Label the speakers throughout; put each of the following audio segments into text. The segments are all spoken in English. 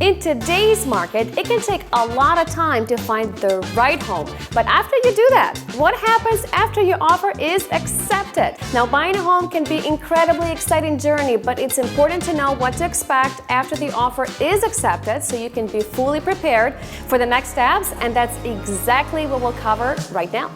Speaker 1: In today's market, it can take a lot of time to find the right home. But after you do that, what happens after your offer is accepted? Now, buying a home can be an incredibly exciting journey, but it's important to know what to expect after the offer is accepted so you can be fully prepared for the next steps, and that's exactly what we'll cover right now.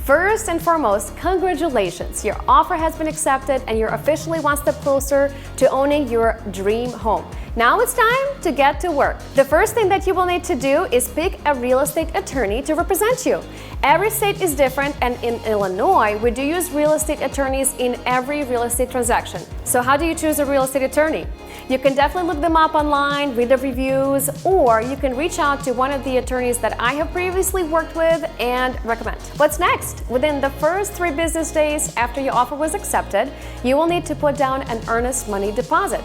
Speaker 1: First and foremost, congratulations! Your offer has been accepted and you're officially one step closer to owning your dream home. Now it's time to get to work. The first thing that you will need to do is pick a real estate attorney to represent you. Every state is different, and in Illinois, we do use real estate attorneys in every real estate transaction. So how do you choose a real estate attorney? You can definitely look them up online, read the reviews, or you can reach out to one of the attorneys that I have previously worked with and recommend. What's next? Within the first 3 business days after your offer was accepted, you will need to put down an earnest money deposit.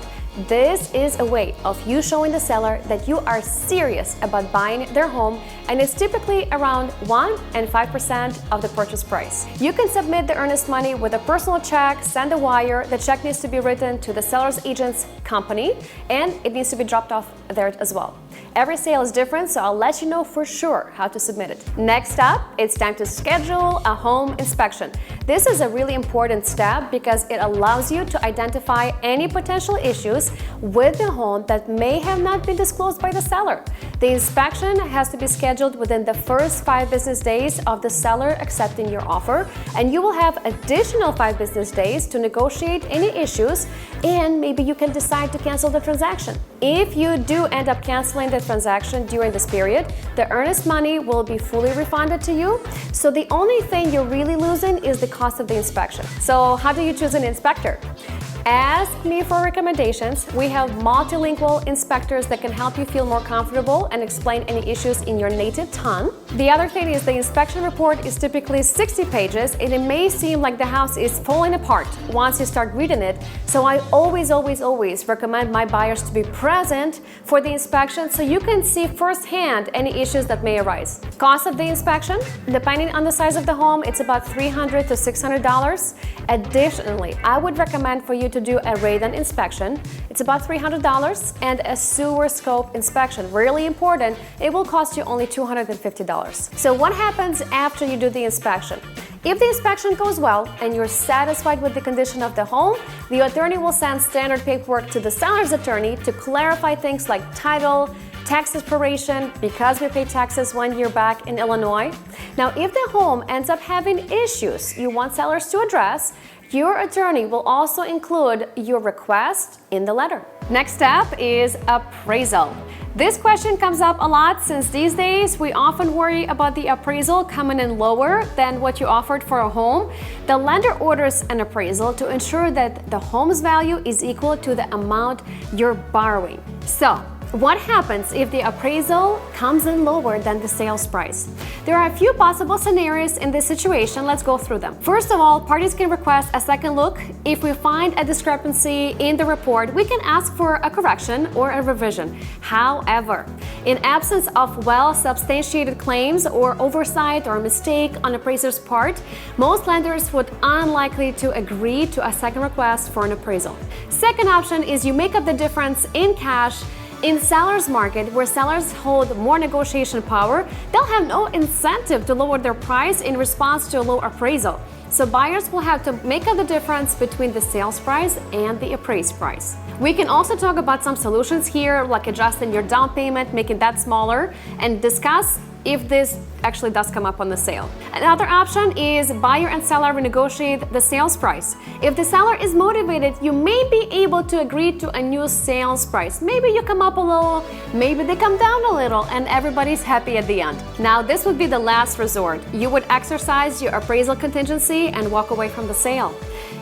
Speaker 1: This is a way of you showing the seller that you are serious about buying their home, and it's typically around 1 and 5% of the purchase price. You can submit the earnest money with a personal check, send a wire. The check needs to be written to the seller's agent's company, and it needs to be dropped off there as well. Every sale is different, so I'll let you know for sure how to submit it. Next up, it's time to schedule a home inspection. This is a really important step because it allows you to identify any potential issues with the home that may have not been disclosed by the seller. The inspection has to be scheduled within the first 5 business days of the seller accepting your offer, and you will have additional 5 business days to negotiate any issues, and maybe you can decide to cancel the transaction. If you do end up canceling the transaction during this period, the earnest money will be fully refunded to you. So the only thing you're really losing is the cost of the inspection. So how do you choose an inspector? Ask me for recommendations. We have multilingual inspectors that can help you feel more comfortable and explain any issues in your native tongue. The other thing is the inspection report is typically 60 pages, and it may seem like the house is falling apart once you start reading it. So I always recommend my buyers to be present for the inspection so you can see firsthand any issues that may arise. Cost of the inspection, depending on the size of the home, it's about $300 to $600. Additionally, I would recommend for you to do a radon inspection. It's about $300, and a sewer scope inspection, really important, it will cost you only $250. So what happens after you do the inspection? If the inspection goes well and you're satisfied with the condition of the home, the attorney will send standard paperwork to the seller's attorney to clarify things like title, tax expiration, because we pay taxes 1 year back in Illinois. Now, if the home ends up having issues you want sellers to address, your attorney will also include your request in the letter. Next step is appraisal. This question comes up a lot since these days we often worry about the appraisal coming in lower than what you offered for a home. The lender orders an appraisal to ensure that the home's value is equal to the amount you're borrowing. So, what happens if the appraisal comes in lower than the sales price? There are a few possible scenarios in this situation. Let's go through them. First of all, parties can request a second look. If we find a discrepancy in the report, we can ask for a correction or a revision. However, in absence of well-substantiated claims or oversight or mistake on appraiser's part, most lenders would unlikely to agree to a second request for an appraisal. Second option is you make up the difference in cash. In sellers' market, where sellers hold more negotiation power, they'll have no incentive to lower their price in response to a low appraisal. So buyers will have to make up the difference between the sales price and the appraised price. We can also talk about some solutions here, like adjusting your down payment, making that smaller, and discuss if this actually does come up on the sale. Another option is buyer and seller renegotiate the sales price. If the seller is motivated, you may be able to agree to a new sales price. Maybe you come up a little, maybe they come down a little, and everybody's happy at the end. Now, this would be the last resort. You would exercise your appraisal contingency and walk away from the sale.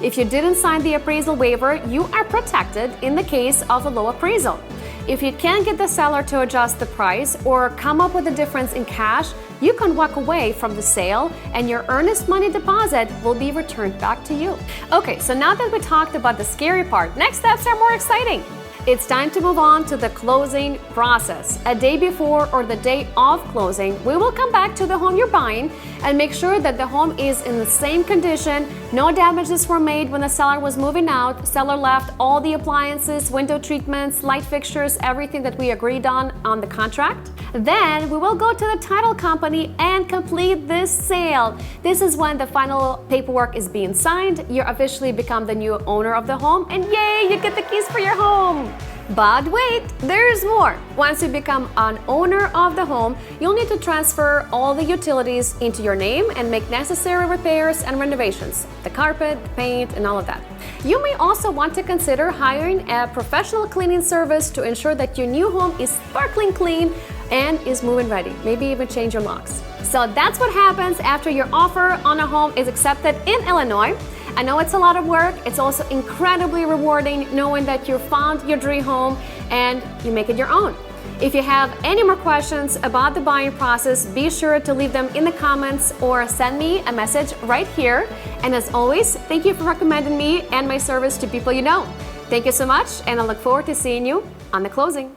Speaker 1: If you didn't sign the appraisal waiver, you are protected in the case of a low appraisal. If you can't get the seller to adjust the price or come up with a difference in cash, you can walk away from the sale and your earnest money deposit will be returned back to you. Okay, so now that we talked about the scary part, next steps are more exciting. It's time to move on to the closing process. A day before or the day of closing, we will come back to the home you're buying and make sure that the home is in the same condition No damages were made when the seller was moving out. Seller left all the appliances, window treatments, light fixtures, everything that we agreed on the contract. Then we will go to the title company and complete this sale. This is when the final paperwork is being signed. You officially become the new owner of the home, and yay, you get the keys for your home. But wait, there's more. Once you become an owner of the home, you'll need to transfer all the utilities into your name and make necessary repairs and renovations, the carpet, the paint, and all of that. You may also want to consider hiring a professional cleaning service to ensure that your new home is sparkling clean and is move-in ready. Maybe even change your locks. So that's what happens after your offer on a home is accepted in Illinois. I know it's a lot of work. It's also incredibly rewarding knowing that you found your dream home and you make it your own. If you have any more questions about the buying process, be sure to leave them in the comments or send me a message right here. And as always, thank you for recommending me and my service to people you know. Thank you so much, and I look forward to seeing you on the closing.